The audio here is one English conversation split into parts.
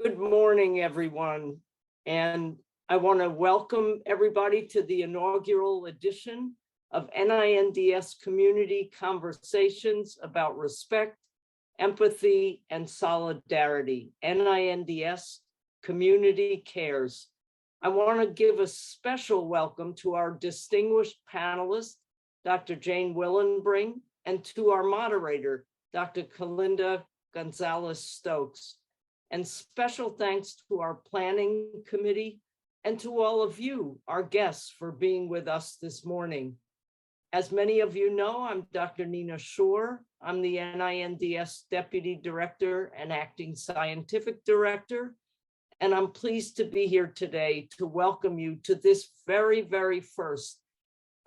Good morning, everyone. And I want to welcome everybody to the inaugural edition of NINDS Community Conversations about Respect, Empathy, and Solidarity. NINDS Community Cares. I want to give a special welcome to our distinguished panelist, Dr. Jane Willenbring, and to our moderator, Dr. Kalinda Gonzalez-Stokes. And special thanks to our planning committee and to all of you, our guests, for being with us this morning. As many of you know, I'm Dr. Nina Shore. I'm the NINDS Deputy Director and Acting Scientific Director, and I'm pleased to be here today to welcome you to this very, very first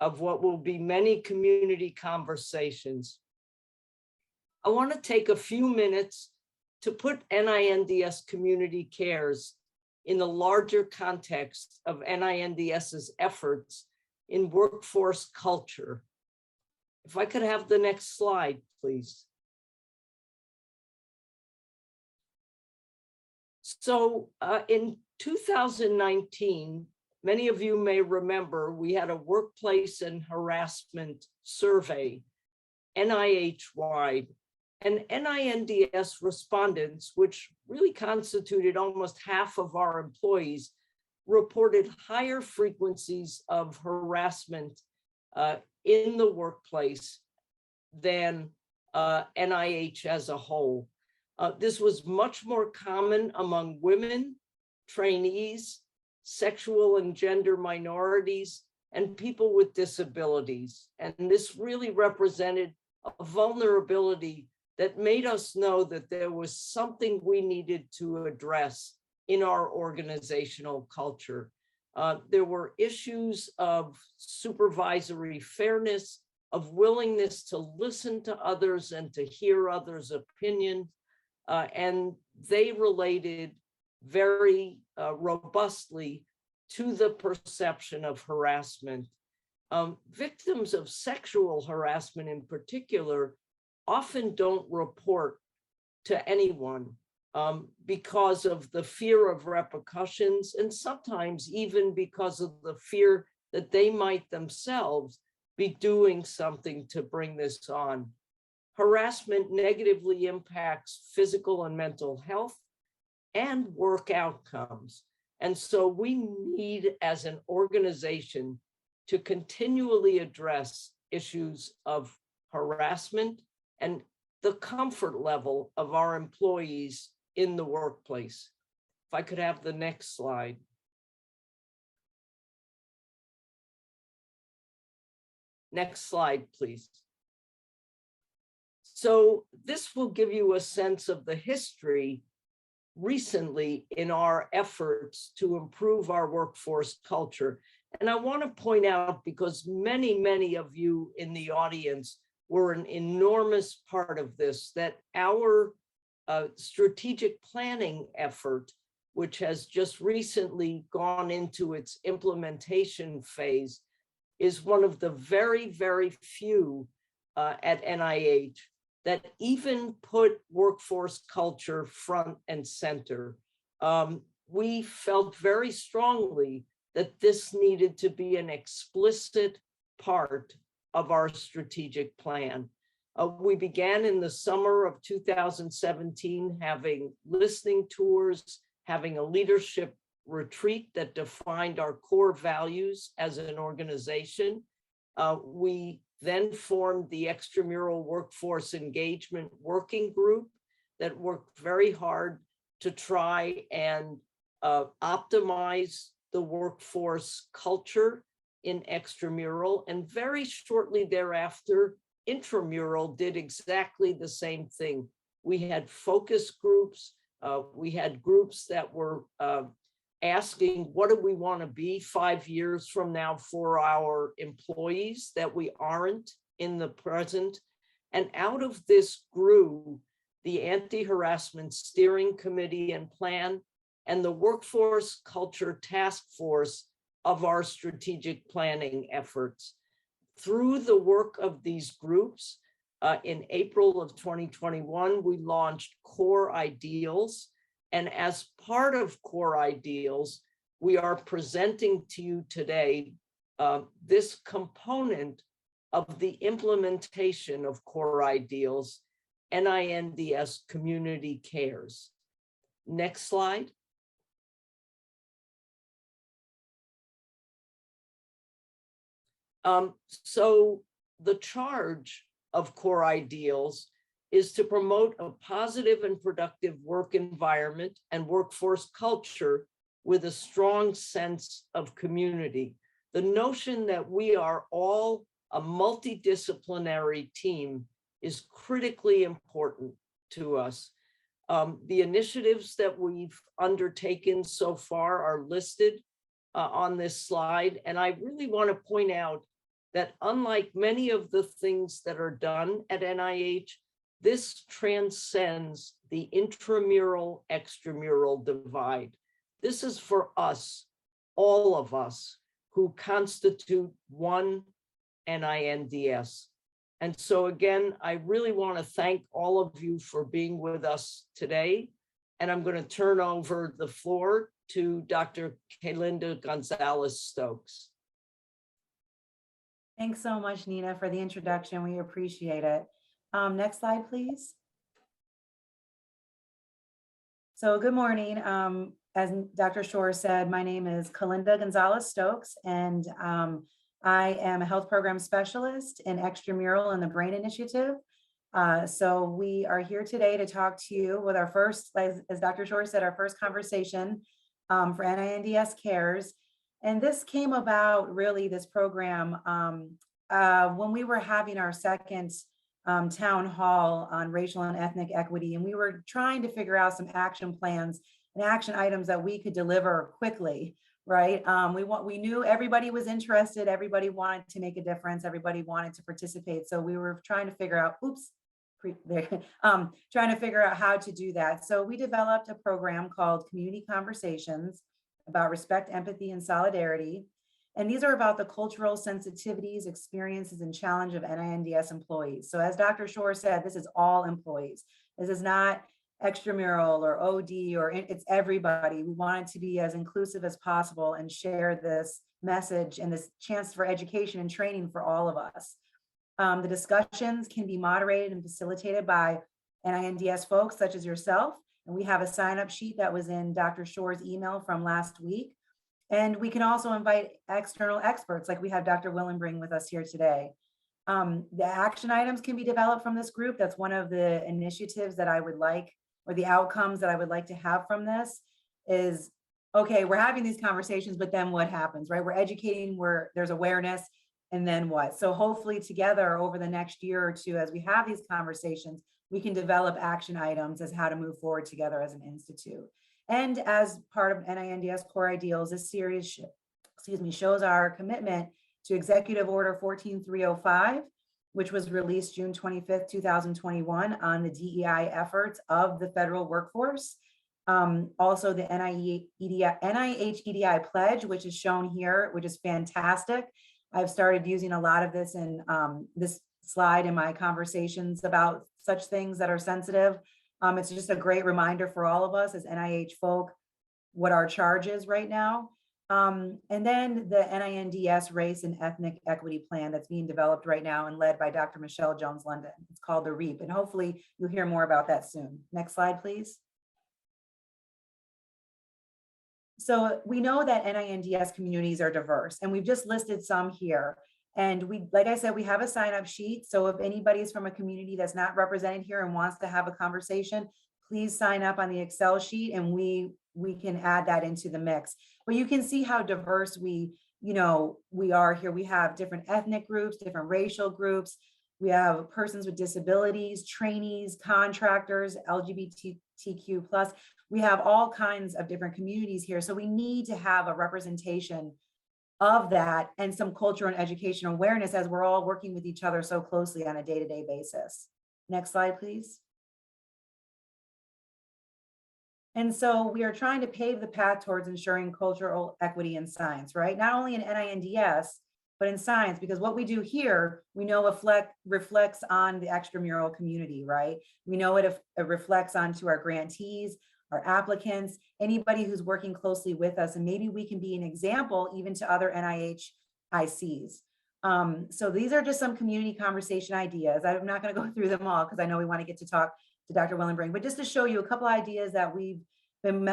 of what will be many community conversations. I want to take a few minutes to put NINDS Community Cares in the larger context of NINDS's efforts in workforce culture. If I could have the next slide, please. So in 2019, many of you may remember we had a workplace and harassment survey, NIH-wide. And NINDS respondents, which really constituted almost half of our employees, reported higher frequencies of harassment in the workplace than NIH as a whole. This was much more common among women, trainees, sexual and gender minorities, and people with disabilities. And this really represented a vulnerability that made us know that there was something we needed to address in our organizational culture. There were issues of supervisory fairness, of willingness to listen to others and to hear others' opinions, and they related very robustly to the perception of harassment. Victims of sexual harassment in particular often don't report to anyone because of the fear of repercussions, and sometimes even because of the fear that they might themselves be doing something to bring this on. Harassment negatively impacts physical and mental health and work outcomes. And so we need, as an organization, to continually address issues of harassment and the comfort level of our employees in the workplace. If I could have the next slide. Next slide, please. So this will give you a sense of the history recently in our efforts to improve our workforce culture. And I want to point out, because many of you in the audience were an enormous part of this, that our strategic planning effort, which has just recently gone into its implementation phase, is one of the very, very few at NIH that even put workforce culture front and center. We felt very strongly that this needed to be an explicit part of our strategic plan. We began in the summer of 2017 having listening tours, having a leadership retreat that defined our core values as an organization. We then formed the Extramural Workforce Engagement Working Group that worked very hard to try and optimize the workforce culture in extramural, and very shortly thereafter, intramural did exactly the same thing. We had focus groups, we had groups that were asking, what do we want to be 5 years from now for our employees that we aren't in the present? And out of this grew the Anti-Harassment Steering Committee and Plan and the Workforce Culture Task Force of our strategic planning efforts. Through the work of these groups, in April of 2021, we launched Core Ideals, And as part of Core Ideals, we are presenting to you today this component of the implementation of Core Ideals, NINDS Community Cares. Next slide. So the charge of Core Ideals is to promote a positive and productive work environment and workforce culture with a strong sense of community. The notion that we are all a multidisciplinary team is critically important to us. The initiatives that we've undertaken so far are listed on this slide, and I really want to point out that unlike many of the things that are done at NIH, this transcends the intramural, extramural divide. This is for us, all of us, who constitute one NINDS. And so again, I really want to thank all of you for being with us today. And I'm going to turn over the floor to Dr. Kelinda Gonzalez-Stokes. Thanks so much, Nina, for the introduction. We appreciate it. Next slide, please. So good morning. As Dr. Shore said, my name is Kelinda Gonzalez-Stokes, and I am a health program specialist in extramural in the BRAIN Initiative. So we are here today to talk to you with our first, as Dr. Shore said, our first conversation for NINDS Cares. And this came about, really, this program, when we were having our second town hall on racial and ethnic equity, and we were trying to figure out some action plans and action items that we could deliver quickly, right? We knew everybody was interested, everybody wanted to make a difference, everybody wanted to participate. So we were trying to figure out, trying to figure out how to do that. So we developed a program called Community Conversations about respect, empathy, and solidarity. And these are about the cultural sensitivities, experiences, and challenge of NINDS employees. So as Dr. Shore said, this is all employees. This is not extramural or OD, or it's everybody. We want it to be as inclusive as possible and share this message and this chance for education and training for all of us. The discussions can be moderated and facilitated by NINDS folks such as yourself. And we have a sign-up sheet that was in Dr. Shore's email from last week. And we can also invite external experts, like we have Dr. Willenbring with us here today. The action items can be developed from this group. That's one of the initiatives that I would like, or the outcomes that I would like to have from this is, okay, we're having these conversations, but then what happens, right? We're educating, where there's awareness, and then what? So hopefully together over the next year or two, as we have these conversations, we can develop action items as how to move forward together as an institute. And as part of NINDS Core Ideals, this series, shows our commitment to Executive Order 14305, which was released June 25th, 2021 on the DEI efforts of the federal workforce. Also the NIH EDI pledge, which is shown here, which is fantastic. I've started using a lot of this in this slide in my conversations about such things that are sensitive. It's just a great reminder for all of us as NIH folk, what our charge is right now. And then the NINDS Race and Ethnic Equity Plan that's being developed right now and led by Dr. Michelle Jones-London. It's called the REAP, and hopefully you'll hear more about that soon. Next slide, please. So we know that NINDS communities are diverse, and we've just listed some here. And we, like I said, we have a sign-up sheet. So if anybody's from a community that's not represented here and wants to have a conversation, please sign up on the Excel sheet, and we can add that into the mix. But you can see how diverse we are here. We have different ethnic groups, different racial groups. We have persons with disabilities, trainees, contractors, LGBTQ+. We have all kinds of different communities here. So we need to have a representation of that and some culture and education awareness as we're all working with each other so closely on a day-to-day basis. Next slide, please. And so we are trying to pave the path towards ensuring cultural equity in science, right? Not only in NINDS, but in science, because what we do here, we know reflects on the extramural community, right? We know it reflects onto our grantees, our applicants, anybody who's working closely with us, and maybe we can be an example even to other NIH ICs. So these are just some community conversation ideas. I'm not going to go through them all because I know we want to get to talk to Dr. Willenbring, but just to show you a couple ideas that we've been,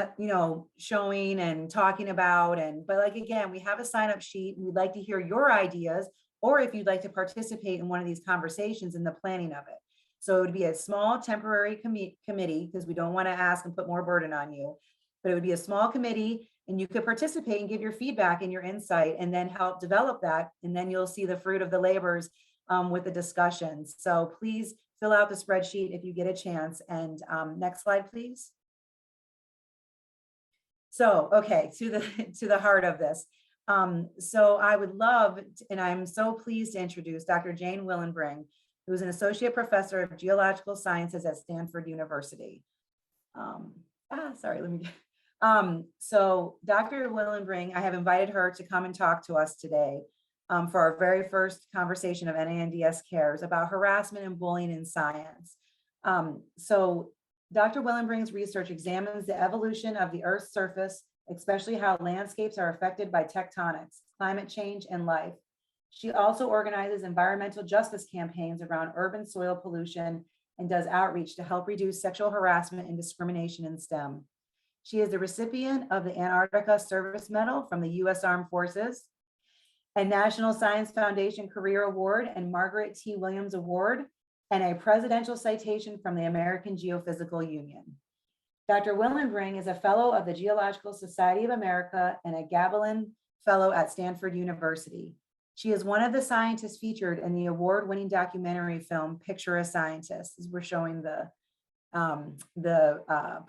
showing and talking about. But like, again, we have a sign up sheet. We'd like to hear your ideas, or if you'd like to participate in one of these conversations in the planning of it. So it would be a small temporary committee, because we don't want to ask and put more burden on you, but it would be a small committee, and you could participate and give your feedback and your insight and then help develop that. And then you'll see the fruit of the labors with the discussions. So please fill out the spreadsheet if you get a chance. And next slide, please. So, okay, to the heart of this. So I would love, and I'm so pleased to introduce Dr. Jane Willenbring, who's an associate professor of geological sciences at Stanford University. So Dr. Willenbring, I have invited her to come and talk to us today for our very first conversation of NINDS Cares about harassment and bullying in science. So Dr. Willenbring's research examines the evolution of the Earth's surface, especially how landscapes are affected by tectonics, climate change, and life. She also organizes environmental justice campaigns around urban soil pollution and does outreach to help reduce sexual harassment and discrimination in STEM. She is the recipient of the Antarctica Service Medal from the U.S. Armed Forces, a National Science Foundation Career Award and Margaret T. Williams Award, and a presidential citation from the American Geophysical Union. Dr. Willenbring is a fellow of the Geological Society of America and a Gabelin Fellow at Stanford University. She is one of the scientists featured in the award-winning documentary film, Picture a Scientist, as we're showing the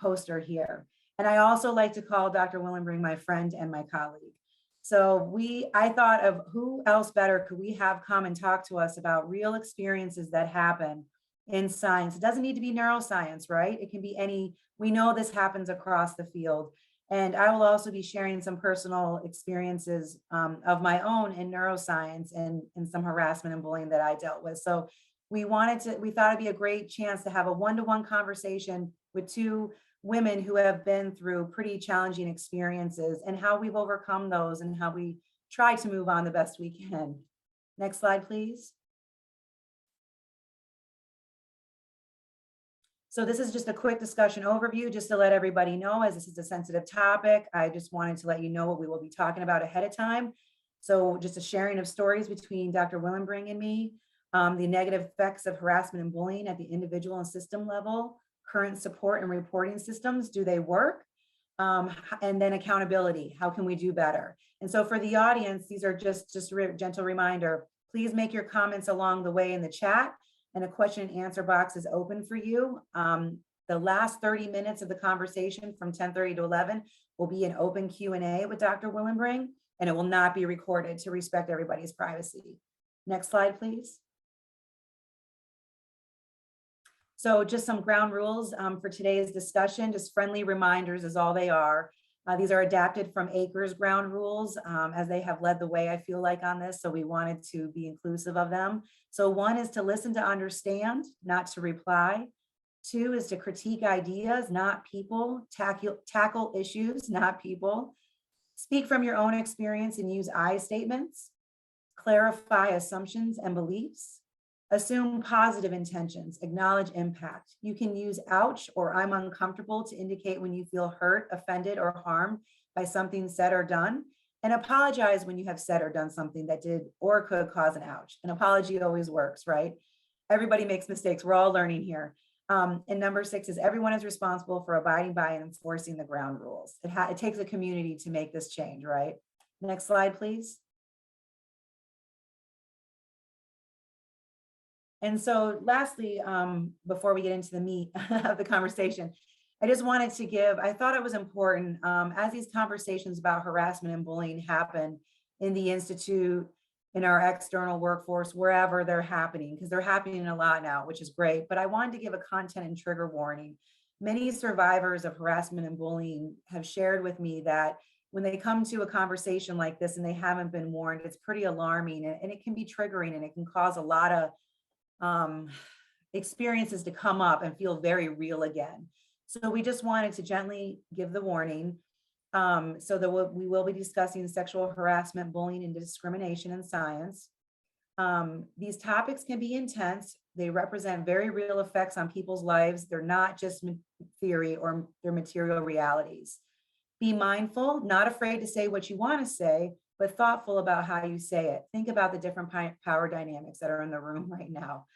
poster here. And I also like to call Dr. Willenbring my friend and my colleague. So I thought of who else better could we have come and talk to us about real experiences that happen in science. It doesn't need to be neuroscience, right? It can be we know this happens across the field. And I will also be sharing some personal experiences of my own in neuroscience and some harassment and bullying that I dealt with. So we thought it'd be a great chance to have a one-to-one conversation with two women who have been through pretty challenging experiences and how we've overcome those and how we try to move on the best we can. Next slide, please. So this is just a quick discussion overview, just to let everybody know, as this is a sensitive topic. I just wanted to let you know what we will be talking about ahead of time. So just a sharing of stories between Dr. Willenbring and me, the negative effects of harassment and bullying at the individual and system level, current support and reporting systems, do they work? And then accountability, how can we do better? And so for the audience, these are just a gentle reminder, please make your comments along the way in the chat, and a question and answer box is open for you. The last 30 minutes of the conversation from 10:30 to 11 will be an open Q&A with Dr. Willenbring, and it will not be recorded to respect everybody's privacy. Next slide, please. So just some ground rules for today's discussion, just friendly reminders is all they are. These are adapted from ACRE's ground rules as they have led the way, I feel like, on this. So we wanted to be inclusive of them. So one is to listen to understand, not to reply. Two is to critique ideas, not people. Tackle issues, not people. Speak from your own experience and use I statements. Clarify assumptions and beliefs. Assume positive intentions, acknowledge impact. You can use ouch or I'm uncomfortable to indicate when you feel hurt, offended, or harmed by something said or done. And apologize when you have said or done something that did or could cause an ouch. An apology always works, right? Everybody makes mistakes. We're all learning here. And number 6 is everyone is responsible for abiding by and enforcing the ground rules. It takes a community to make this change, right? Next slide, please. And so lastly, before we get into the meat of the conversation, I just wanted to I thought it was important as these conversations about harassment and bullying happen in the Institute, in our external workforce, wherever they're happening, because they're happening a lot now, which is great. But I wanted to give a content and trigger warning. Many survivors of harassment and bullying have shared with me that when they come to a conversation like this and they haven't been warned, it's pretty alarming and it can be triggering and it can cause a lot of experiences to come up and feel very real again. So we just wanted to gently give the warning. So that we will be discussing sexual harassment, bullying, and discrimination in science. These topics can be intense. They represent very real effects on people's lives. They're not just theory or their material realities. Be mindful, not afraid to say what you want to say, but thoughtful about how you say it. Think about the different power dynamics that are in the room right now.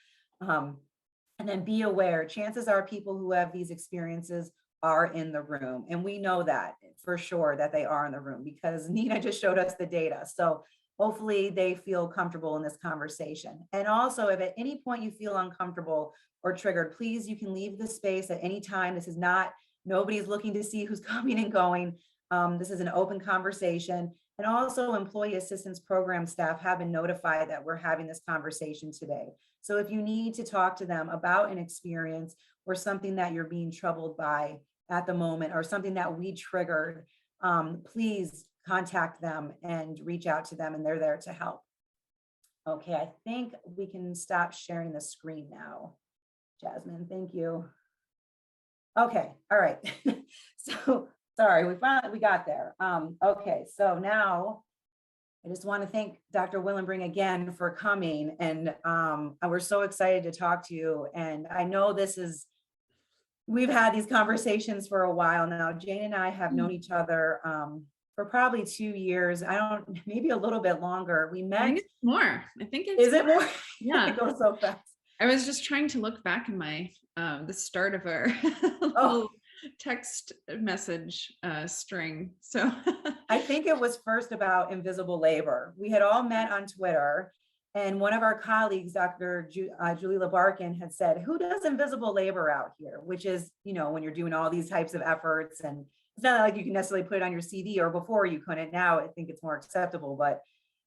And then be aware, chances are people who have these experiences are in the room. And we know that for sure that they are in the room because Nina just showed us the data. So hopefully they feel comfortable in this conversation. And also, if at any point you feel uncomfortable or triggered, please, you can leave the space at any time. This is not, nobody's looking to see who's coming and going. This is an open conversation. And also employee assistance program staff have been notified that we're having this conversation today. So if you need to talk to them about an experience or something that you're being troubled by at the moment or something that we triggered, please contact them and reach out to them, and they're there to help. Okay, I think we can stop sharing the screen now. Jasmine, thank you. Okay, all right. So sorry, we got there. Okay, so now I just want to thank Dr. Willenbring again for coming, and we're so excited to talk to you. And I know we've had these conversations for a while now. Jane and I have known each other for probably 2 years. Maybe a little bit longer. We met. I think it's more. I think it's Is it more? Yeah. It goes so fast. I was just trying to look back in my the start of our Oh. text message string. So I think it was first about invisible labor. We had all met on Twitter, and one of our colleagues, Dr. Julie Labarkin, had said, "Who does invisible labor out here?" Which is, when you're doing all these types of efforts, and it's not like you can necessarily put it on your CV, or before you couldn't. Now I think it's more acceptable, but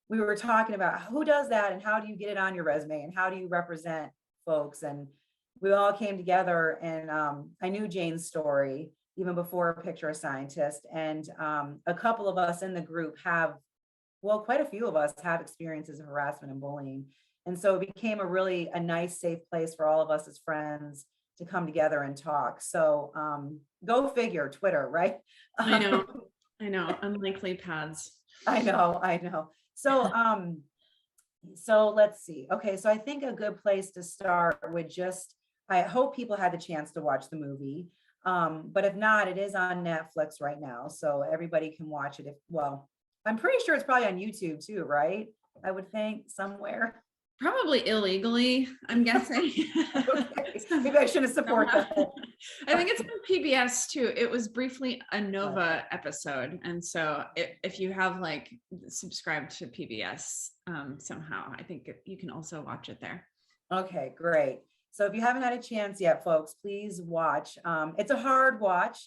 we were talking about who does that and how do you get it on your resume and how do you represent folks. And we all came together, and I knew Jane's story even before Picture a Scientist. And a couple of us in the group quite a few of us have experiences of harassment and bullying. And so it became a nice, safe place for all of us as friends to come together and talk. So go figure, Twitter, right? I know, unlikely paths. I know. So let's see. Okay, so I think a good place to start would I hope people had the chance to watch the movie. But if not, it is on Netflix right now. So everybody can watch it. I'm pretty sure it's probably on YouTube too, right? I would think somewhere. Probably illegally, I'm guessing. Okay. Maybe I shouldn't support that. I think it's on PBS too. It was briefly a Nova episode. And so if you have subscribed to PBS somehow, I think you can also watch it there. Okay, great. So if you haven't had a chance yet, folks, please watch. It's a hard watch,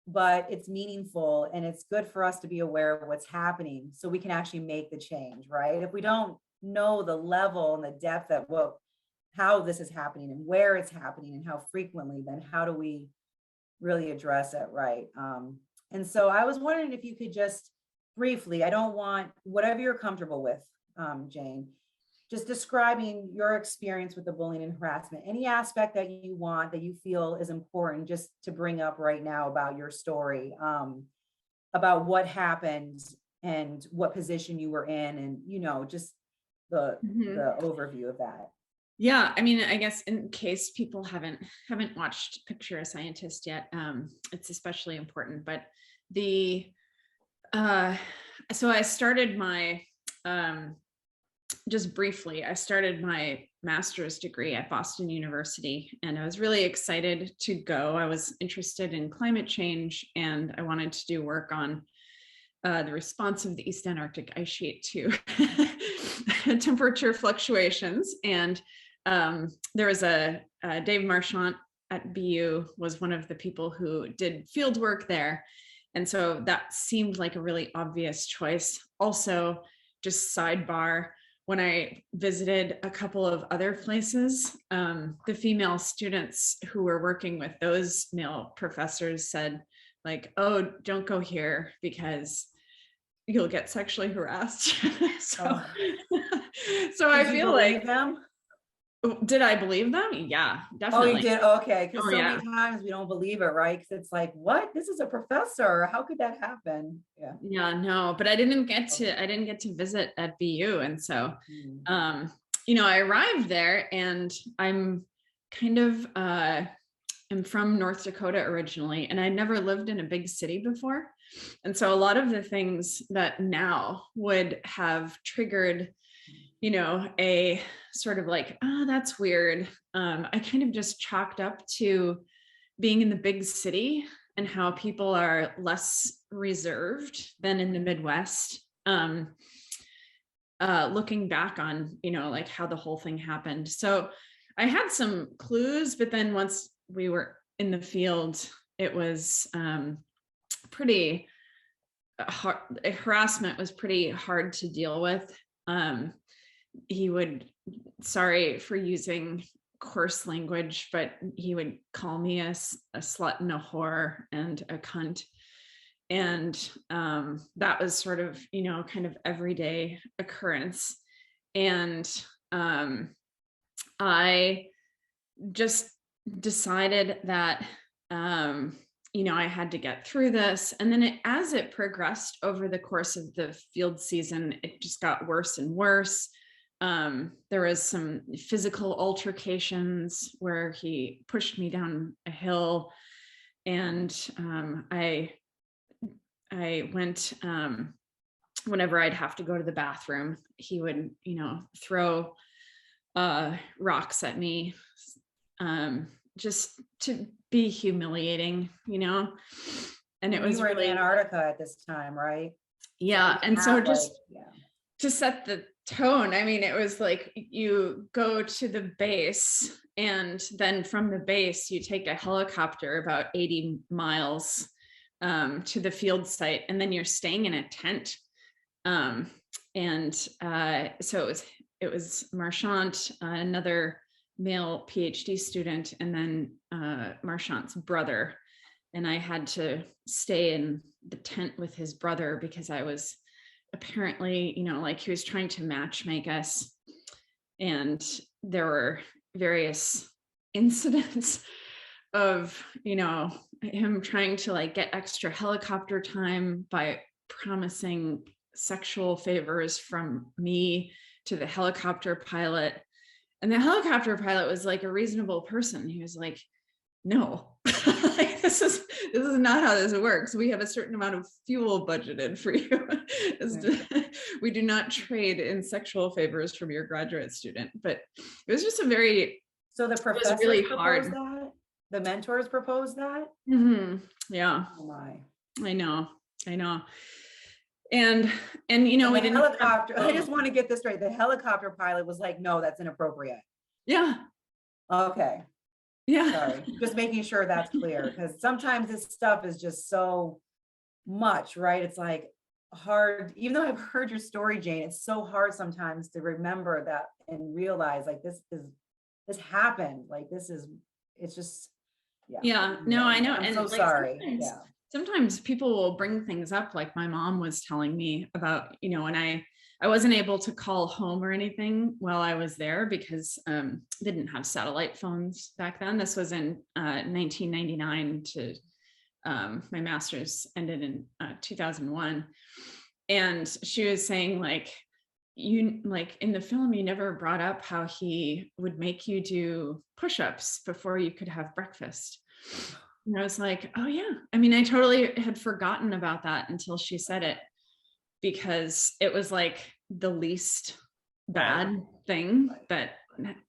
but it's meaningful, and it's good for us to be aware of what's happening so we can actually make the change, right? If we don't know the level and the depth of how this is happening and where it's happening and how frequently, then how do we really address it, right? And so I was wondering if you could just briefly, I don't want, whatever you're comfortable with, Jane, just describing your experience with the bullying and harassment, any aspect that you feel is important just to bring up right now about your story, about what happened and what position you were in, and, just the overview of that. Yeah, I mean, I guess in case people haven't watched Picture a Scientist yet, it's especially important. But so I started my just briefly, I started my master's degree at Boston University, and I was really excited to go. I was interested in climate change, and I wanted to do work on the response of the East Antarctic ice sheet to temperature fluctuations. And there was Dave Marchant at BU was one of the people who did field work there. And so that seemed like a really obvious choice. Also, just sidebar, when I visited a couple of other places, the female students who were working with those male professors said, "Oh, don't go here because you'll get sexually harassed." So I feel like them. Did I believe them? Yeah, Oh, definitely. you did? Okay. Because Oh, so yeah. many times we don't believe it, right? Because it's like, what? This is a professor. How could that happen? Yeah. Yeah, no, but I didn't get to visit at BU. And so, Mm. I arrived there, and I'm kind of, I'm from North Dakota originally, and I never lived in a big city before. And so a lot of the things that now would have triggered, a sort of like, oh, that's weird. I kind of just chalked up to being in the big city and how people are less reserved than in the Midwest. Looking back on, like how the whole thing happened. So I had some clues, but then once we were in the field, it was pretty hard. Harassment was pretty hard to deal with. He would, sorry for using coarse language, but he would call me a slut and a whore and a cunt. And that was sort of, kind of everyday occurrence. And I just decided that, I had to get through this. And then as it progressed over the course of the field season, it just got worse and worse. There was some physical altercations where he pushed me down a hill, and I went, whenever I'd have to go to the bathroom, he would, throw rocks at me, just to be humiliating, and it was You were really, in Antarctica at this time, right? yeah. And so just yeah. to set the tone, I mean, it was like you go to the base, and then from the base, you take a helicopter about 80 miles to the field site, and then you're staying in a tent. So it was Marchant, another male PhD student, and then Marchant's brother. And I had to stay in the tent with his brother because I was apparently, like he was trying to match make us. And there were various incidents of, him trying to like get extra helicopter time by promising sexual favors from me to the helicopter pilot. And the helicopter pilot was like a reasonable person. He was like, no, like, this is not how this works. We have a certain amount of fuel budgeted for you. We do not trade in sexual favors from your graduate student. But it was just a very, so the professors really proposed hard. That? The mentors proposed that? Mm-hmm. Yeah. Oh my. I know. And we didn't helicopter. I just want to get this straight. The helicopter pilot was like, no, that's inappropriate. Yeah. Okay. Yeah. Sorry. Just making sure that's clear, because sometimes this stuff is just so much, right? It's like hard, even though I've heard your story, Jane, it's so hard sometimes to remember that and realize like this happened. Like it's just, yeah. Yeah. No, I know. I'm so sorry. Yeah. Sometimes people will bring things up, like my mom was telling me about, when I wasn't able to call home or anything while I was there because they didn't have satellite phones back then. This was in 1999 to my master's ended in 2001. And she was saying like in the film, you never brought up how he would make you do push-ups before you could have breakfast. And I was like, oh yeah. I mean, I totally had forgotten about that until she said it, because it was like the least bad thing that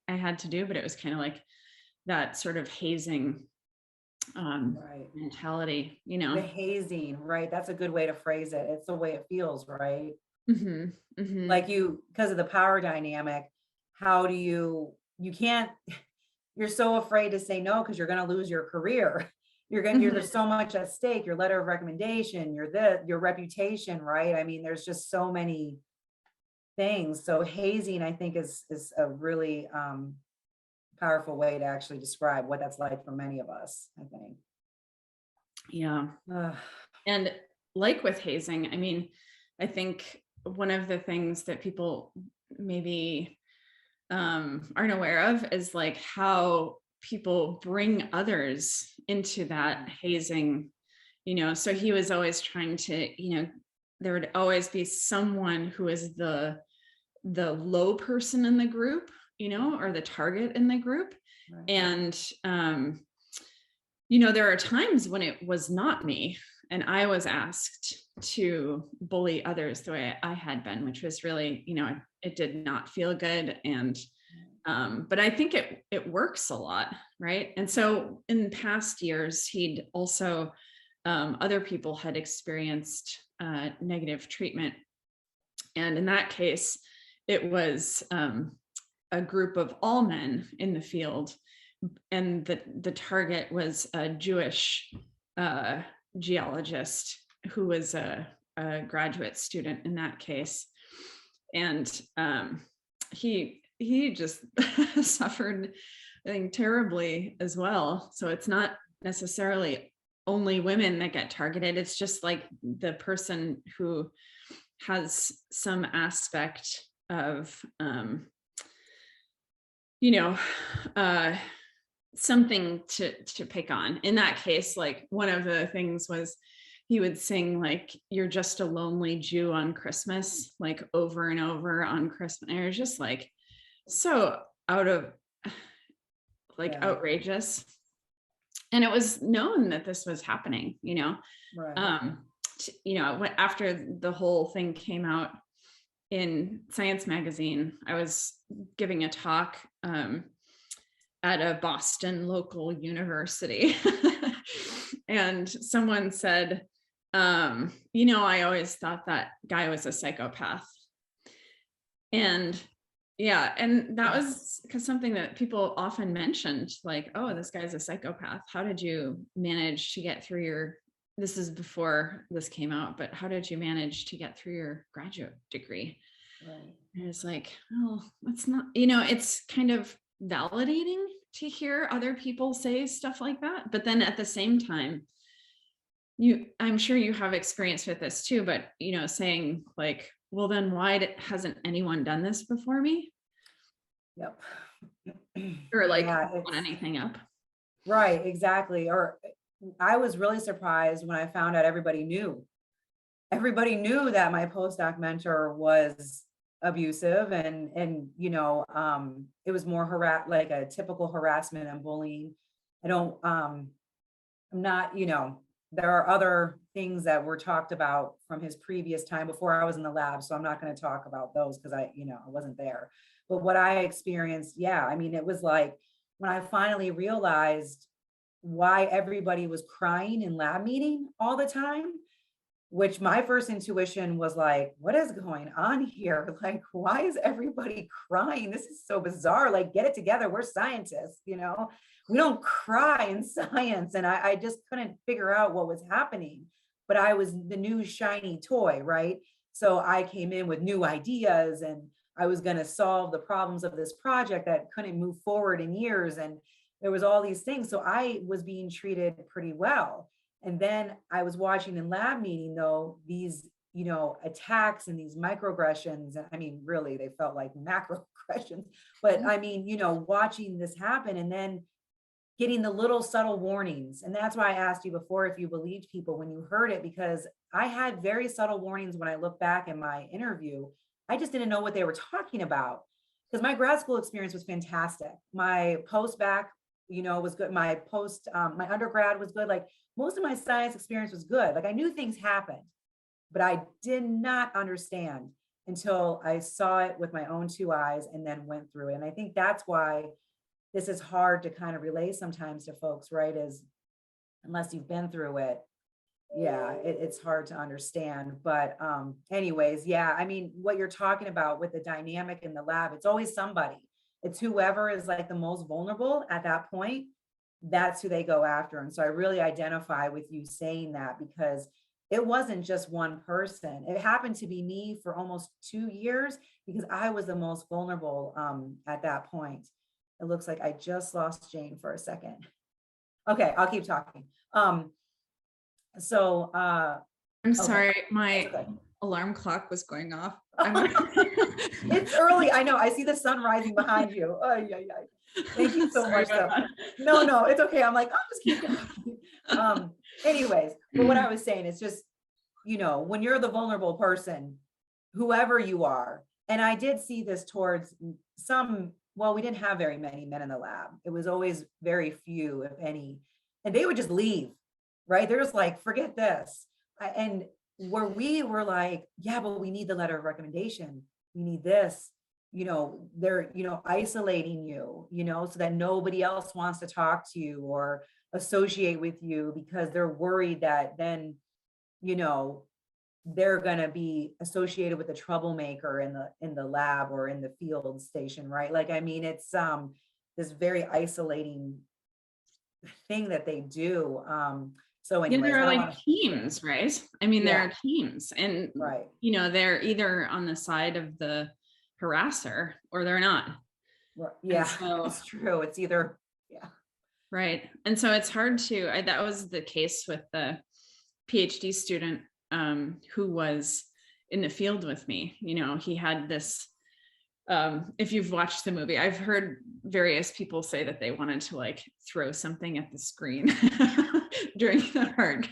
I had to do, but it was kind of like that sort of hazing mentality, The hazing, right? That's a good way to phrase it. It's the way it feels, right? Mm-hmm. Mm-hmm. Like because of the power dynamic, how do you can't, you're so afraid to say no because you're going to lose your career. There's so much at stake, your letter of recommendation, your reputation, right? I mean, there's just so many things. So hazing, I think, is a really powerful way to actually describe what that's like for many of us, I think. Yeah. And like with hazing, I mean, I think one of the things that people maybe aren't aware of is like how people bring others into that hazing, so he was always trying to, there would always be someone who is the low person in the group, or the target in the group. Right. And, there are times when it was not me and I was asked to bully others the way I had been, which was really, it did not feel good. And, but I think it works a lot. Right. And so in past years, he'd also, other people had experienced negative treatment. And in that case, it was a group of all men in the field. And the target was a Jewish geologist who was a graduate student in that case. And he just suffered, I think, terribly as well. So it's not necessarily only women that get targeted. It's just like the person who has some aspect of, something to pick on. In that case, like one of the things was he would sing like, "You're just a lonely Jew on Christmas," like over and over on Christmas. And it was just like so outrageous. And it was known that this was happening, Right. After the whole thing came out in Science magazine, I was giving a talk at a Boston local university. And someone said, I always thought that guy was a psychopath. And yeah, and that was because something that people often mentioned, like, oh, this guy's a psychopath. How did you manage to get through this is before this came out, but how did you manage to get through your graduate degree? Right. And it's like, oh, it's not, it's kind of validating to hear other people say stuff like that. But then at the same time, I'm sure you have experience with this too, but, saying like, well, then why hasn't anyone done this before me? Yep. Or like put anything up. Right, exactly. Or I was really surprised when I found out everybody knew. Everybody knew that my postdoc mentor was abusive and it was more like a typical harassment and bullying. I'm not, there are other things that were talked about from his previous time before I was in the lab. So I'm not going to talk about those because I wasn't there. But what I experienced, it was like when I finally realized why everybody was crying in lab meeting all the time, which my first intuition was like, what is going on here? Like, why is everybody crying? This is so bizarre. Like, get it together. We're scientists, we don't cry in science. And I just couldn't figure out what was happening, but I was the new shiny toy, right? So I came in with new ideas and I was going to solve the problems of this project that couldn't move forward in years. And there was all these things. So I was being treated pretty well. And then I was watching in lab meeting, though, these, attacks and these microaggressions. And really, they felt like macroaggressions. But watching this happen and then getting the little subtle warnings. And that's why I asked you before if you believed people when you heard it, because I had very subtle warnings when I look back in my interview. I just didn't know what they were talking about because my grad school experience was fantastic. My post-bac, was good. My my undergrad was good. Like most of my science experience was good. Like I knew things happened, but I did not understand until I saw it with my own two eyes and then went through it. And I think that's why this is hard to kind of relay sometimes to folks, right? Is unless you've been through it, it's hard to understand. But anyways, what you're talking about with the dynamic in the lab, it's always somebody. It's whoever is like the most vulnerable at that point. That's who they go after. And so I really identify with you saying that because it wasn't just one person. It happened to be me for almost 2 years because I was the most vulnerable at that point. It looks like I just lost Jane for a second. Okay, I'll keep talking. I'm sorry, my alarm clock was going off. It's early. I know. I see the sun rising behind you. Oh, yeah, yeah. Thank you so Sorry much. about Though. that. No, it's okay. I'm like, I'll just keep going. Anyways, but what I was saying is just, when you're the vulnerable person, whoever you are, and I did see this towards we didn't have very many men in the lab. It was always very few, if any, and they would just leave, right? They're just like, forget this. And where we were like, yeah, but we need the letter of recommendation. We need this, they're, isolating you, so that nobody else wants to talk to you or associate with you because they're worried that then, they're going to be associated with a troublemaker in the lab or in the field station, right? Like, I mean, it's this very isolating thing that they do. So anyways, there are like teams, right? I mean, there are teams, and right, they're either on the side of the harasser or they're not. Yeah, so, it's true. It's either, right. And so it's hard to. That was the case with the PhD student who was in the field with me. He had this. If you've watched the movie, I've heard various people say that they wanted to like throw something at the screen during the part.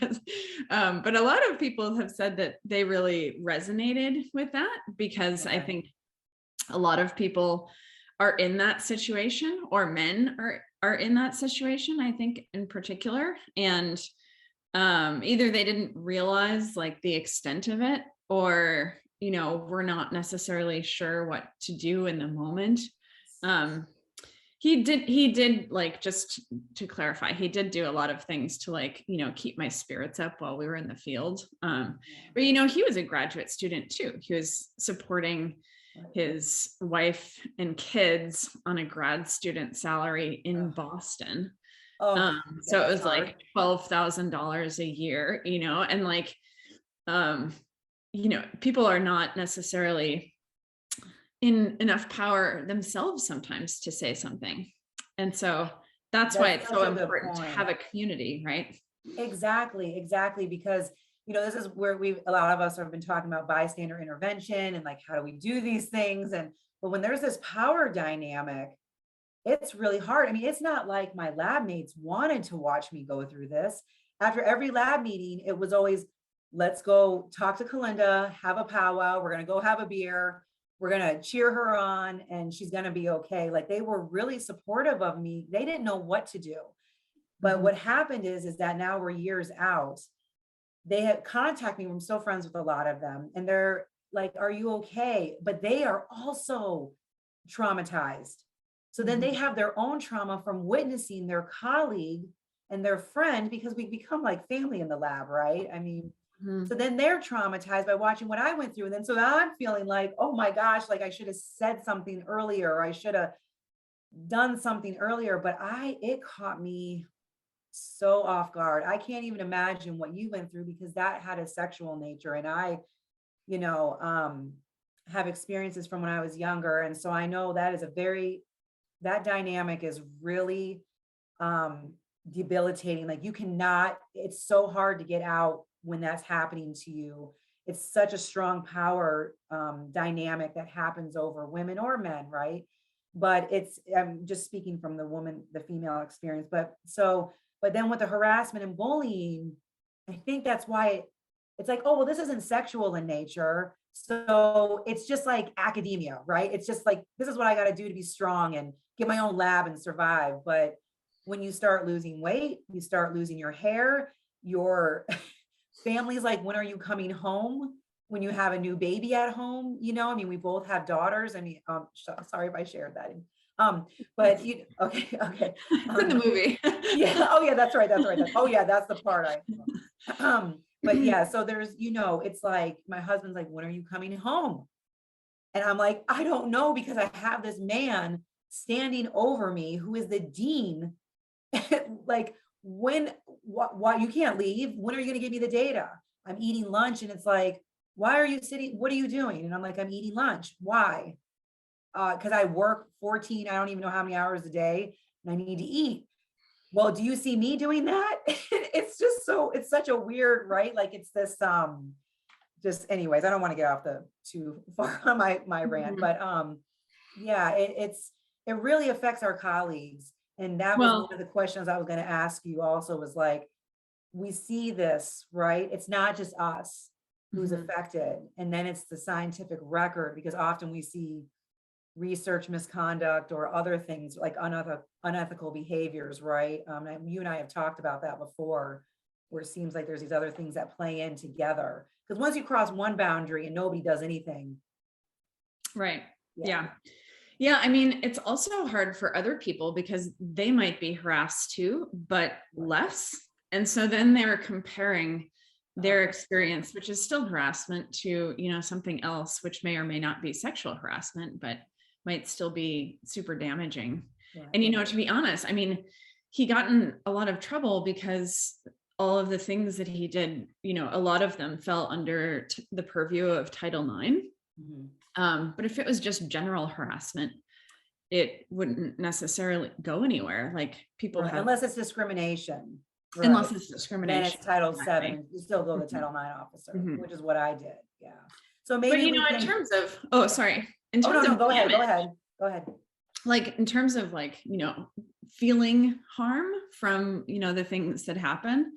But a lot of people have said that they really resonated with that because I think a lot of people are in that situation, or men are in that situation, I think in particular. And either they didn't realize like the extent of it, or we're not necessarily sure what to do in the moment. He did like, just to clarify, he did do a lot of things to like, keep my spirits up while we were in the field. But he was a graduate student too. He was supporting his wife and kids on a grad student salary in Boston. So it was hard. Like $12,000 a year, and like, people are not necessarily in enough power themselves sometimes to say something. And so that's why it's so important to have a community, right? Exactly. Because, this is where a lot of us have been talking about bystander intervention and like, how do we do these things? But when there's this power dynamic, it's really hard. I mean, it's not like my lab mates wanted to watch me go through this. After every lab meeting, it was always, let's go talk to Kalinda, have a powwow. We're going to go have a beer. We're going to cheer her on and she's going to be okay. Like, they were really supportive of me. They didn't know what to do. But what happened is that now we're years out. They had contacted me. I'm still friends with a lot of them. And they're like, are you okay? But they are also traumatized. So then they have their own trauma from witnessing their colleague and their friend, because we become like family in the lab, right? I mean, so then they're traumatized by watching what I went through. And then so now I'm feeling like, oh my gosh, like I should have said something earlier, or I should have done something earlier, but it caught me so off guard. I can't even imagine what you went through, because that had a sexual nature. And I, have experiences from when I was younger. And so I know that is that dynamic is really debilitating. Like, it's so hard to get out when that's happening to you. It's such a strong power dynamic that happens over women or men, right? But I'm just speaking from the female experience. But then with the harassment and bullying, I think that's why it's like, oh, well, this isn't sexual in nature. So it's just like academia, right? It's just like, this is what I got to do to be strong and get my own lab and survive. But when you start losing weight, you start losing your hair, your family's like, when are you coming home? When you have a new baby at home, I mean, we both have daughters. I mean, sorry if I shared that. But okay. In the movie. Yeah. Oh yeah, that's right. Oh yeah, that's the part but yeah, so there's, it's like, my husband's like, when are you coming home? And I'm like, I don't know, because I have this man standing over me who is the dean. Like, what, you can't leave. When are you going to give me the data? I'm eating lunch. And it's like, why are you sitting? What are you doing? And I'm like, I'm eating lunch. Why? Because I work 14, I don't even know how many hours a day, and I need to eat. Well, do you see me doing that? It's just it's such a weird, right? Like, it's this, just anyways, I don't want to get off too far on my rant, Mhm. but yeah, it really affects our colleagues. And that was one Well, of the questions I was going to ask you also, was like, we see this, right? It's not just us who's mhm. affected. And then it's the scientific record, because often we see research misconduct or other things like unethical behaviors, right? You and I have talked about that before, where it seems like there's these other things that play in together. Because once you cross one boundary and nobody does anything, Right. yeah, Yeah. Yeah. I mean, it's also hard for other people because they might be harassed too, but right. less. And so then they're comparing their Uh, experience, which is still harassment, to, something else, which may or may not be sexual harassment, but might still be super damaging. right. And, to be honest, I mean, he got in a lot of trouble because all of the things that he did, a lot of them fell under the purview of Title IX. Mhm. But if it was just general harassment, it wouldn't necessarily go anywhere. Like people Right. have, Unless it's discrimination, right? unless it's Then it's discrimination. Title Exactly. VII. You still go to Mhm, Title IX officer, mhm. which is what I did. Yeah. So But maybe we in can. terms of, oh, sorry, in Oh, no, terms no, of go ahead. Go damage, ahead. Go ahead. like in terms of like, feeling harm from, the things that happen,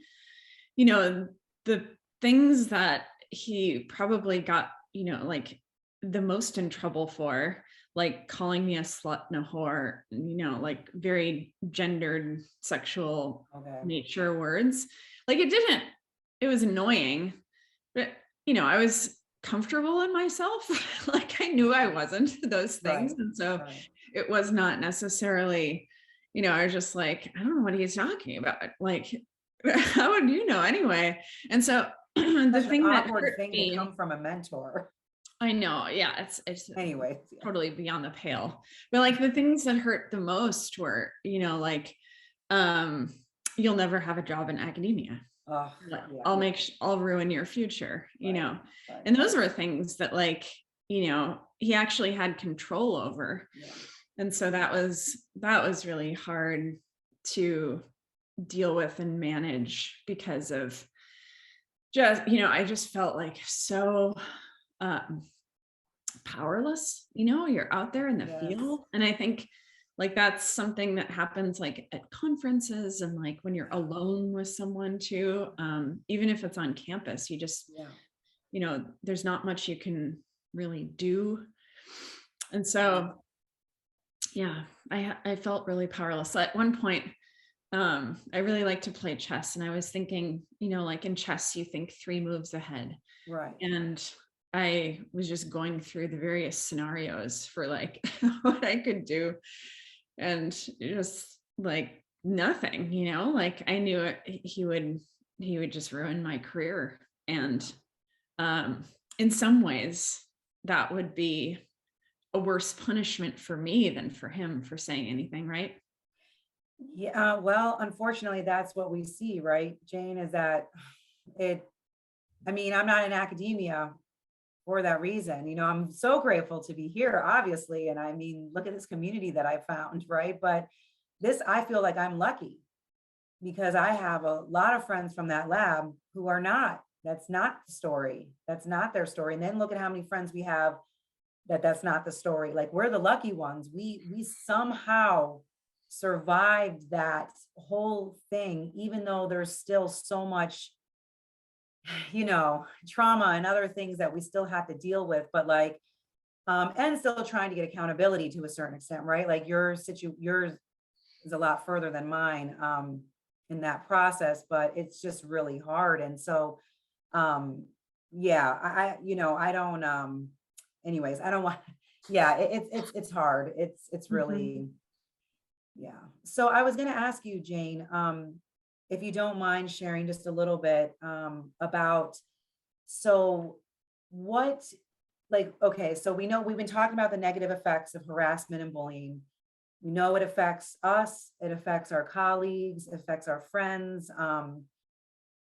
the things that he probably got, like the most in trouble for, like calling me a slut and a whore, like very gendered sexual Okay. nature words. Like it was annoying, but I was comfortable in myself. Like I knew I wasn't those things. Right. And so Right. it was not necessarily, I was just like, I don't know what he's talking about. Like, how would you know anyway? And so the Such an thing that awkward hurt thing to me, come from a mentor. I know, yeah, it's Anyways, yeah. totally beyond the pale. But like the things that hurt the most were, like, um, you'll never have a job in academia. Oh, Like, yeah. I'll ruin your future, Right. Right. and those were things that like, he actually had control over. Yeah. And so that was really hard to deal with and manage because of just, I just felt like so powerless, you're out there in the Yes. field. And I think like that's something that happens like at conferences and like when you're alone with someone too, even if it's on campus, you just, Yeah. there's not much you can really do. And so, yeah, I felt really powerless. At one point, I really like to play chess, and I was thinking, like in chess, you think 3 moves ahead. Right. And I was just going through the various scenarios for like what I could do. And just like nothing, like I knew he would just ruin my career. And in some ways that would be a worse punishment for me than for him for saying anything, right? Yeah. Well, unfortunately, that's what we see, right, Jane, is that I mean, I'm not in academia for that reason. I'm so grateful to be here, obviously. And I mean, look at this community that I found, right? But I feel like I'm lucky because I have a lot of friends from that lab who are not. That's not the story. That's not their story. And then look at how many friends we have that's not the story. Like, we're the lucky ones. We somehow survived that whole thing, even though there's still so much, trauma and other things that we still have to deal with. But like, and still trying to get accountability to a certain extent, right? Like yours is a lot further than mine in that process, but it's just really hard. And so, yeah, I don't, anyways, I don't want, yeah, it's hard. It's really, yeah. So I was going to ask you, Jane, if you don't mind sharing just a little bit about, so what, like, okay, so we know we've been talking about the negative effects of harassment and bullying. We know it affects us, it affects our colleagues, it affects our friends.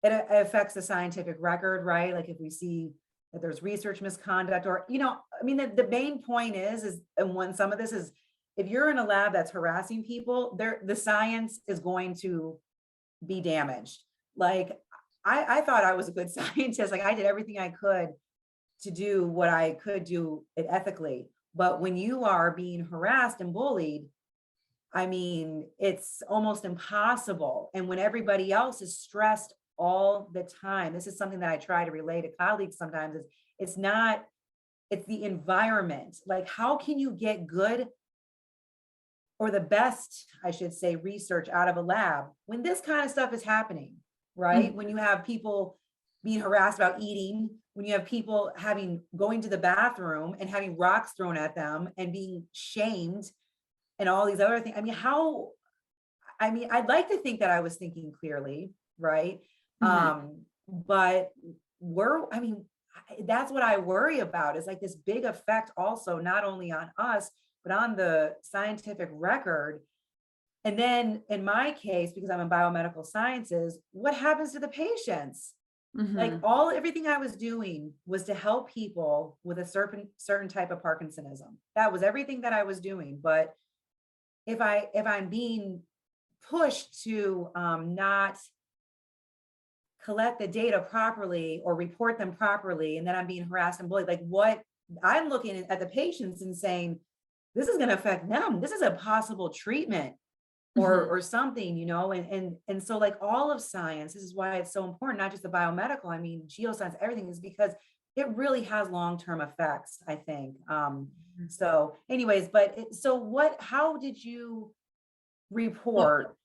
It affects the scientific record, right? Like if we see that there's research misconduct or, I mean, the main point is, and when some of this is, if you're in a lab that's harassing people, the science is going to be damaged. Like, I thought I was a good scientist. Like I did everything I could to do what I could do it ethically. But when you are being harassed and bullied, I mean, it's almost impossible. And when everybody else is stressed all the time, this is something that I try to relay to colleagues sometimes, is it's not, it's the environment. Like, how can you get good or the best, I should say, research out of a lab when this kind of stuff is happening, right? Mhm. When you have people being harassed about eating, when you have people going to the bathroom and having rocks thrown at them and being shamed and all these other things. I'd like to think that I was thinking clearly, right? Mhm. But that's what I worry about, is like this big effect also, not only on us, but on the scientific record. And then in my case, because I'm in biomedical sciences, what happens to the patients? Like Mhm. everything I was doing was to help people with a certain type of Parkinsonism. That was everything that I was doing. But if I'm being pushed to not collect the data properly or report them properly, and then I'm being harassed and bullied, like what I'm looking at the patients and saying, this is going to affect them. This is a possible treatment Mhm. or something, and so like all of science, this is why it's so important, not just the biomedical, I mean, geoscience, everything, is because it really has long-term effects, I think. So anyways, how did you Well, report,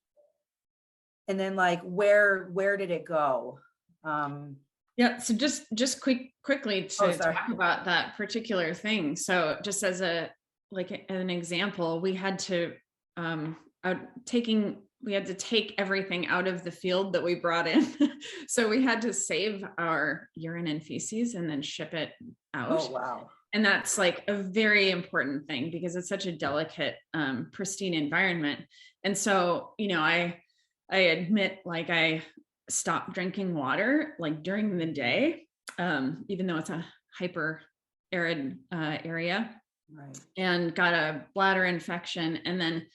and then like where did it go? yeah. So just quickly Oh, to sorry. talk about that particular thing. So just as an example, we had to we had to take everything out of the field that we brought in. So we had to save our urine and feces and then ship it out. Oh, wow. And that's like a very important thing because it's such a delicate, pristine environment. And so, I admit, like, I stopped drinking water like during the day, even though it's a hyper arid area, Right. and got a bladder infection. And then,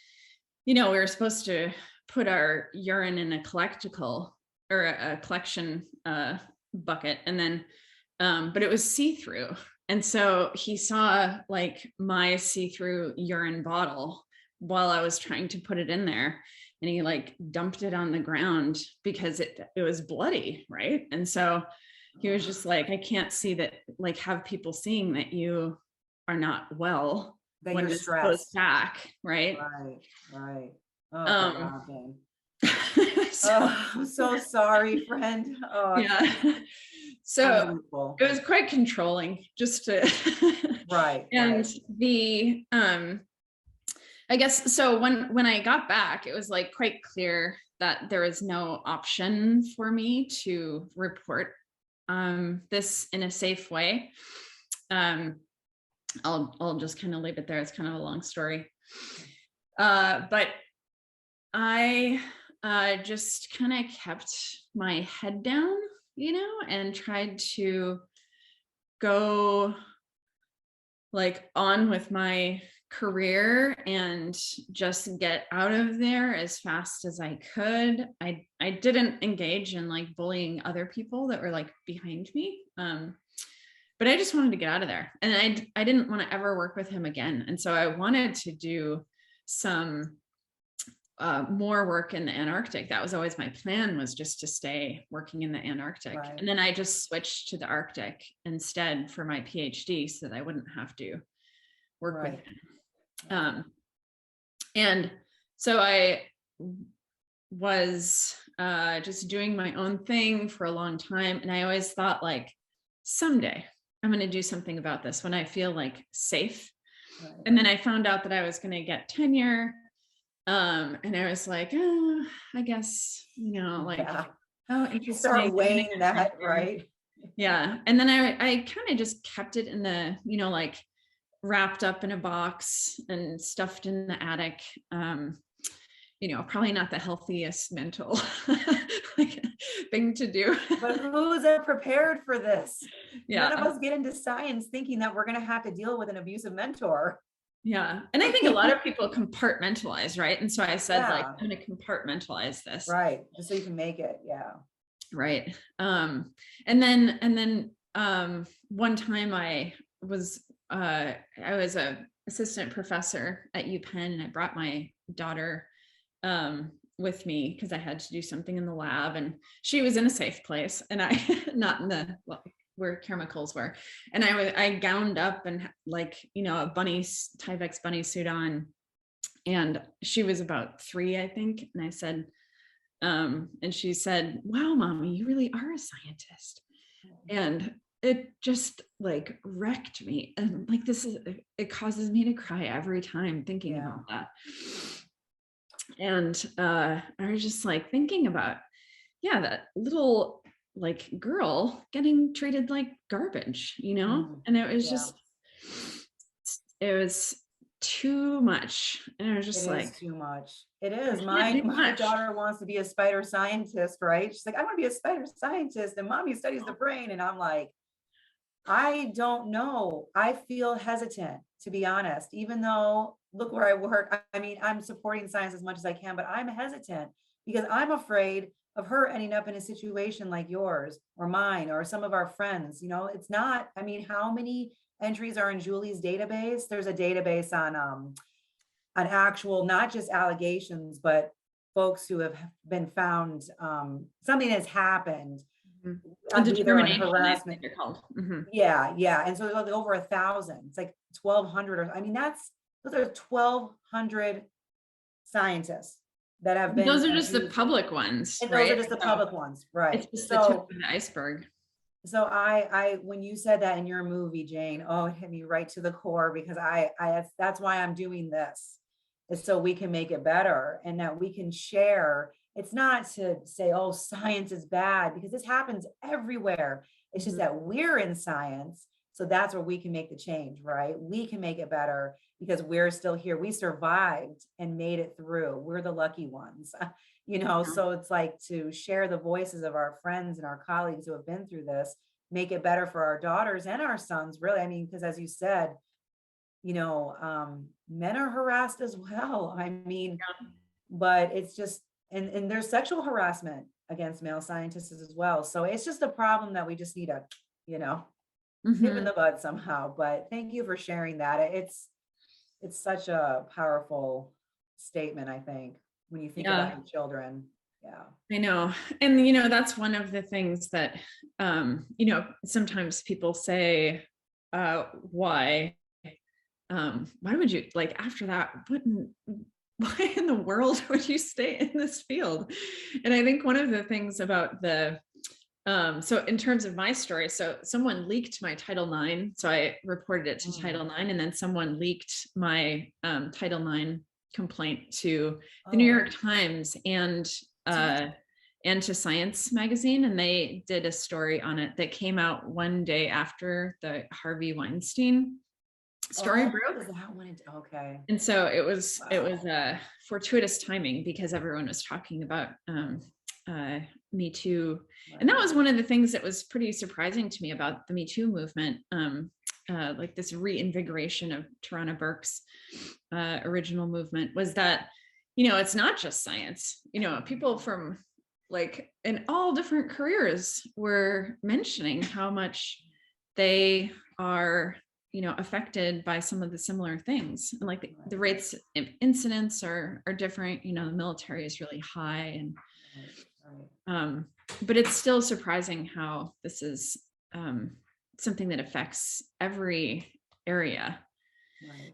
we were supposed to put our urine in a collection bucket, and then, but it was see-through. And so he saw like my see-through urine bottle while I was trying to put it in there, and he like dumped it on the ground because it was bloody, right? And so he was just like, I can't see that, like, have people seeing that you are not well That when you're this goes stressed. back, right? Right. Oh Um, God, dang. so Oh, I'm so sorry, friend. Oh, it's yeah, so unbelievable. it was quite controlling, just to Right. and the I guess so. When I got back, it was like quite clear that there was no option for me to report this in a safe way. um I'll just kind of leave it there. It's kind of a long story, but I just kind of kept my head down, and tried to go like on with my career and just get out of there as fast as I could. I didn't engage in like bullying other people that were like behind me. But I just wanted to get out of there, and I didn't want to ever work with him again. And so I wanted to do some more work in the Antarctic. That was always my plan, was just to stay working in the Antarctic. Right. And then I just switched to the Arctic instead for my PhD so that I wouldn't have to work with him. And so I was just doing my own thing for a long time. And I always thought, like, someday I'm going to do something about this when I feel like safe. Right. And then I found out that I was going to get tenure. And I was like, oh, I guess, like, Yeah. oh, interesting. Start weighing that, right? Yeah. And then I kind of just kept it in the, like, wrapped up in a box and stuffed in the attic. Probably not the healthiest mental like thing to do. But who's ever prepared for this? Yeah. None of us get into science thinking that we're going to have to deal with an abusive mentor. Yeah. And I think a lot of people compartmentalize, right? And so I said, like, Yeah. I'm going to compartmentalize this. Right. Just so you can make it. Yeah. Right. And then one time I was a assistant professor at UPenn, and I brought my daughter with me because I had to do something in the lab, and she was in a safe place, and I not in the where chemicals were, and I gowned up and like, you know, a Tyvek bunny suit on, and she was about 3, I think, and I said, and she said, "Wow, mommy, you really are a scientist." And it just like wrecked me. And like, it causes me to cry every time thinking about that. And I was just like thinking about, that little like girl getting treated like garbage, you know? And it was just, it was too much. And I was just like, too much. It is. My daughter wants to be a spider scientist, right? She's like, I want to be a spider scientist, and mommy studies the brain. And I'm like, I don't know. I feel hesitant, to be honest, even though look where I work. I mean, I'm supporting science as much as I can, but I'm hesitant because I'm afraid of her ending up in a situation like yours or mine or some of our friends. You know, it's not, I mean, how many entries are in Julie's database? There's a database on actual, not just allegations, but folks who have been found, something has happened. Either on harassment. They're called. Yeah. And so there's like over 1,000. It's like 1,200. Or I mean, those are 1,200 scientists that have been. Those are just the public ones, and right? Those are just the public ones, right? It's just the tip of the iceberg. So I when you said that in your movie, Jane, oh, it hit me right to the core, because that's why I'm doing this, is so we can make it better and that we can share. It's not to say, oh, science is bad, because this happens everywhere. It's just that we're in science. So that's where we can make the change, right? We can make it better because we're still here. We survived and made it through. We're the lucky ones, you know? So it's like to share the voices of our friends and our colleagues who have been through this, make it better for our daughters and our sons, really. I mean, because as you said, you know, men are harassed as well. I mean, but it's just, and there's sexual harassment against male scientists as well. So it's just a problem that we just need to, you know, nip in the bud somehow. But thank you for sharing that. It's such a powerful statement, I think, when you think about your children. Yeah, I know. And, you know, that's one of the things that, you know, sometimes people say, why would you, like, after that, why in the world would you stay in this field? And I think one of the things about so in terms of my story, so someone leaked my Title IX. So I reported it to Title IX, and then someone leaked my Title IX complaint to the New York Times and to Science magazine. And they did a story on it that came out one day after the Harvey Weinstein story broke. Okay. And so it was fortuitous timing, because everyone was talking about Me Too. Right. And that was one of the things that was pretty surprising to me about the Me Too movement, like this reinvigoration of Tarana Burke's original movement, was that, you know, it's not just science. You know, people from like in all different careers were mentioning how much they are, you know, affected by some of the similar things. And like the rates of incidents are different. You know, the military is really high, and but it's still surprising how this is something that affects every area. Right.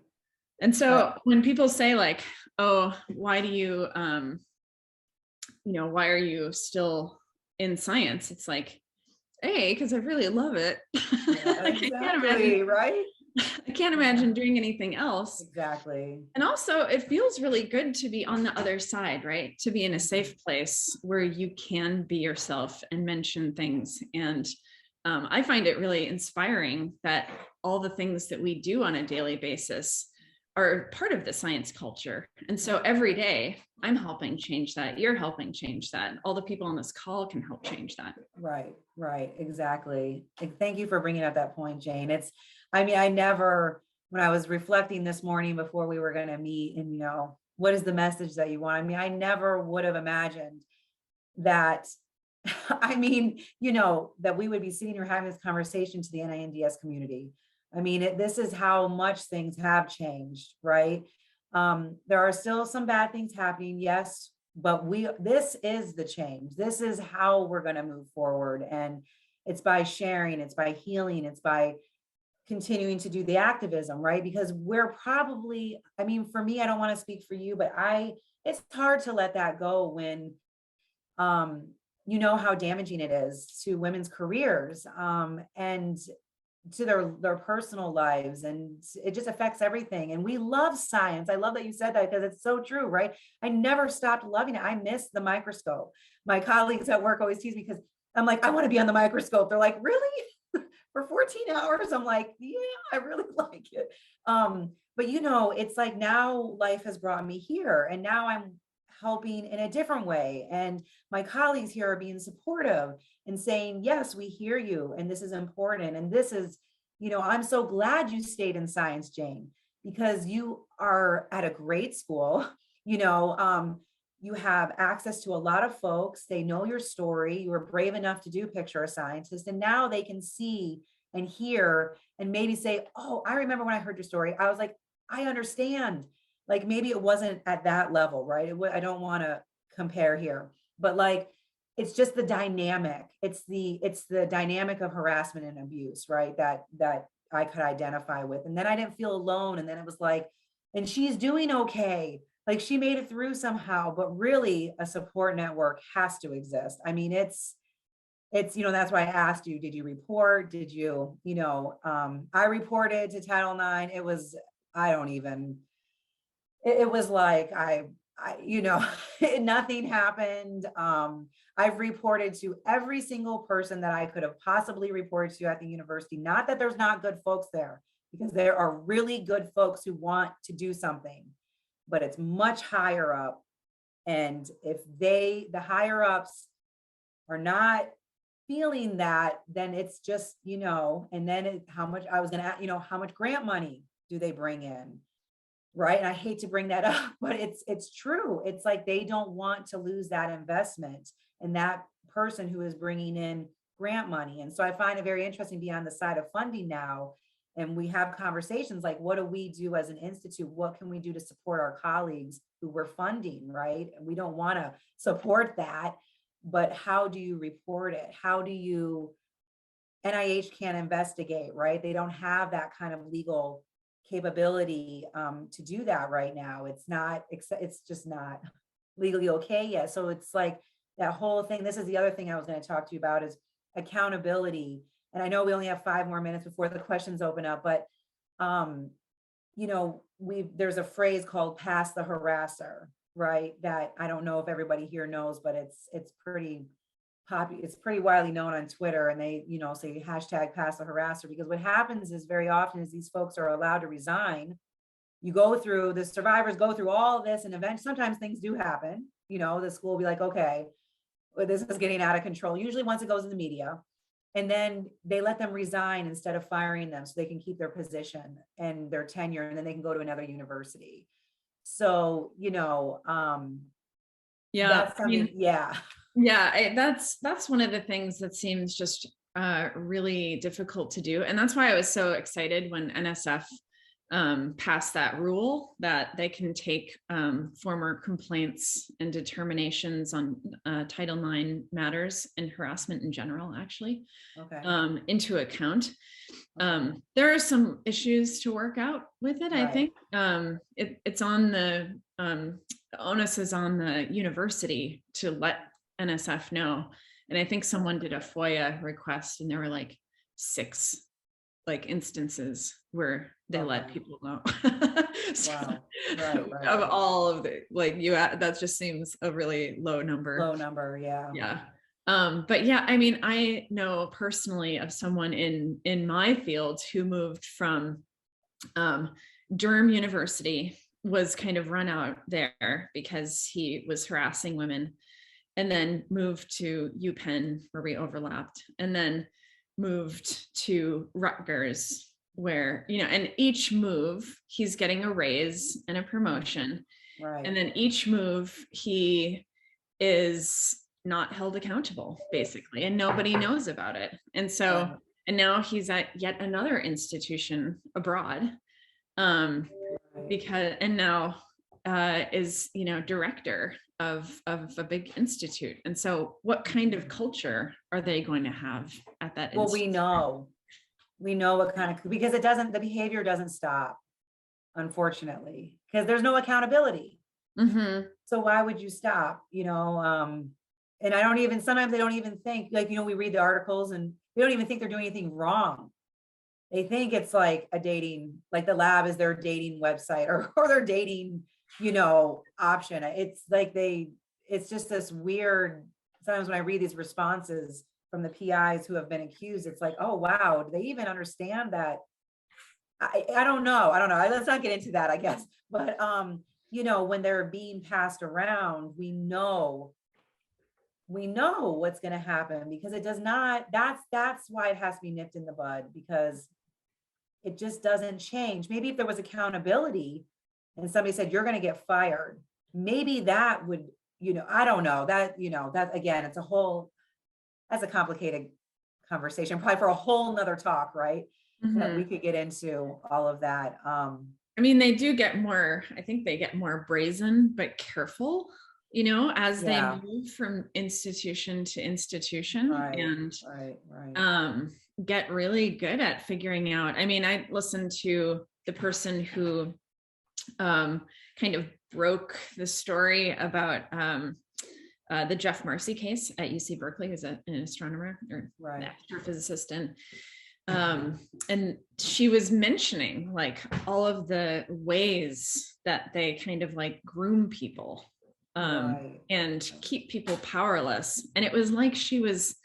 And so when people say like, oh, why do you, you know, why are you still in science? It's like, hey, because I really love it. Yeah, exactly, right? I can't imagine doing anything else. Exactly. And also it feels really good to be on the other side, right? To be in a safe place where you can be yourself and mention things. And I find it really inspiring that all the things that we do on a daily basis are part of the science culture. And so every day I'm helping change that. You're helping change that. All the people on this call can help change that. Right. Exactly. Thank you for bringing up that point, Jane. I mean, I never, when I was reflecting this morning before we were going to meet, and, you know, what is the message that you want? I mean, I never would have imagined that I mean, you know, that we would be sitting here having this conversation to the NINDS community. I mean, this is how much things have changed, right? There are still some bad things happening, yes, but this is the change. This is how we're going to move forward. And it's by sharing, it's by healing, it's by continuing to do the activism, right? Because we're probably, I mean, for me, I don't want to speak for you, but it's hard to let that go when, you know how damaging it is to women's careers, and to their personal lives, and it just affects everything. And we love science. I love that you said that, because it's so true, right? I never stopped loving it. I miss the microscope. My colleagues at work always tease me because I'm like, I want to be on the microscope. They're like, really? For 14 hours? I'm like, yeah, I really like it. But you know, it's like now life has brought me here, and now I'm helping in a different way. And my colleagues here are being supportive and saying, yes, we hear you, and this is important. And this is, you know, I'm so glad you stayed in science, Jane, because you are at a great school. You know, you have access to a lot of folks. They know your story. You were brave enough to do Picture a Scientist, and now they can see and hear and maybe say, oh, I remember when I heard your story, I was like, I understand. Like maybe it wasn't at that level, right? I don't want to compare here, but like, it's just the dynamic. It's the dynamic of harassment and abuse, right? That I could identify with. And then I didn't feel alone. And then it was like, and she's doing okay. Like she made it through somehow, but really a support network has to exist. I mean, it's, you know, that's why I asked you, did you report? Did you, you know, I reported to Title IX. It was, I don't even, it was like, I, you know, nothing happened. I've reported to every single person that I could have possibly reported to at the university. Not that there's not good folks there, because there are really good folks who want to do something, but it's much higher up. And if the higher ups are not feeling that, then it's just, you know, and then how much I was going to, you know, how much grant money do they bring in? Right. And I hate to bring that up, but it's true. It's like they don't want to lose that investment and that person who is bringing in grant money. And so I find it very interesting being on the side of funding now. And we have conversations like, what do we do as an institute? What can we do to support our colleagues who we're funding? Right. And we don't want to support that, but how do you report it? How do you, NIH can't investigate, right? They don't have that kind of legal capability to do that right now. It's just not legally okay yet. So it's like that whole thing. This is the other thing I was going to talk to you about is accountability. And I know we only have 5 more minutes before the questions open up, but you know, there's a phrase called pass the harasser, right? That I don't know if everybody here knows, but it's pretty popular. It's pretty widely known on Twitter, and they, you know, say hashtag pass the harasser, because what happens is very often is these folks are allowed to resign. The survivors go through all of this, and eventually sometimes things do happen. You know, the school will be like, okay, well, this is getting out of control. Usually once it goes in the media, and then they let them resign instead of firing them so they can keep their position and their tenure, and then they can go to another university. So, you know, Yeah, I mean, yeah. Yeah, that's one of the things that seems just really difficult to do. And that's why I was so excited when NSF passed that rule that they can take former complaints and determinations on Title IX matters and harassment in general, actually, Okay. into account. There are some issues to work out with it, Right. I think. It's on the onus is on the university to let NSF know. And I think someone did a FOIA request and there were like 6 instances where they let people know. So, Wow. Right. of all of the that just seems a really low number. Low number, yeah. Yeah. But yeah, I mean, I know personally of someone in my field who moved from Durham University, was kind of run out there because he was harassing women, and then moved to UPenn where we overlapped, and then moved to Rutgers where, you know, and each move he's getting a raise and a promotion. Right. And then each move he is not held accountable, basically, and nobody knows about it. And so, and now he's at yet another institution abroad, because, and now is, you know, director of a big institute. And so what kind of culture are they going to have at that Well, institute? we know what kind of, because it doesn't, the behavior doesn't stop, unfortunately, because there's no accountability. Mm-hmm. So why would you stop? You know, and I don't even, sometimes they don't even think, like, you know, we read the articles and they don't even think they're doing anything wrong. They think it's like a dating, like the lab is their dating website or their dating, you know, option. It's like it's just this weird, sometimes when I read these responses from the PIs who have been accused, it's like, oh, wow, do they even understand that? I don't know. Let's not get into that, I guess. But, you know, when they're being passed around, we know what's going to happen, because it does not, that's why it has to be nipped in the bud, because it just doesn't change. Maybe if there was accountability and somebody said, you're going to get fired, maybe that would, you know, I don't know, that, you know, that again, that's a complicated conversation, probably for a whole nother talk, right? Mm-hmm. That we could get into all of that. I mean, they do get more, I think they get more brazen, but careful, you know, as they move from institution to institution, and get really good at figuring out. I mean, I listened to the person who kind of broke the story about the Jeff Marcy case at UC Berkeley, who's an astronomer or an astrophysicist, and she was mentioning like all of the ways that they kind of like groom people and keep people powerless. And it was like she was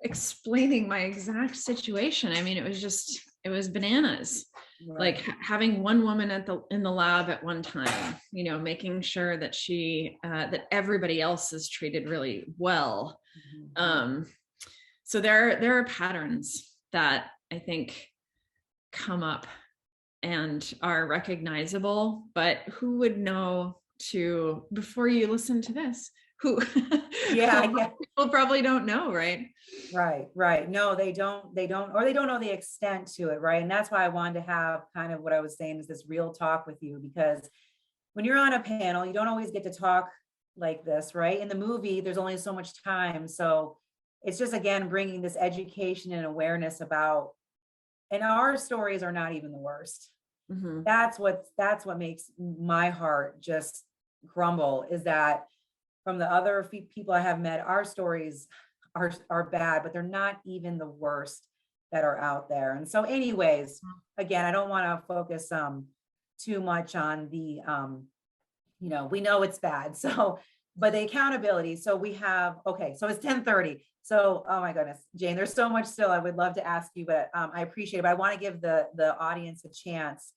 explaining my exact situation. I mean, it was bananas. Like having one woman in the lab at one time, you know, making sure that that everybody else is treated really well. So there are patterns that I think come up and are recognizable, but who would know before you listen to this, who people probably don't know, right? Right. No, they don't, or they don't know the extent to it. Right. And that's why I wanted to have kind of what I was saying is this real talk with you, because when you're on a panel, you don't always get to talk like this, right? In the movie, there's only so much time. So it's just, again, bringing this education and awareness about, and our stories are not even the worst. Mm-hmm. That's what makes my heart just crumble, is that from the other people I have met, our stories are bad, but they're not even the worst that are out there. And so anyways, again, I don't want to focus too much on the, you know, we know it's bad. So, but the accountability. So we have, okay, so it's 10:30. So, oh my goodness, Jane, there's so much still I would love to ask you, but I appreciate it. But I want to give the audience a chance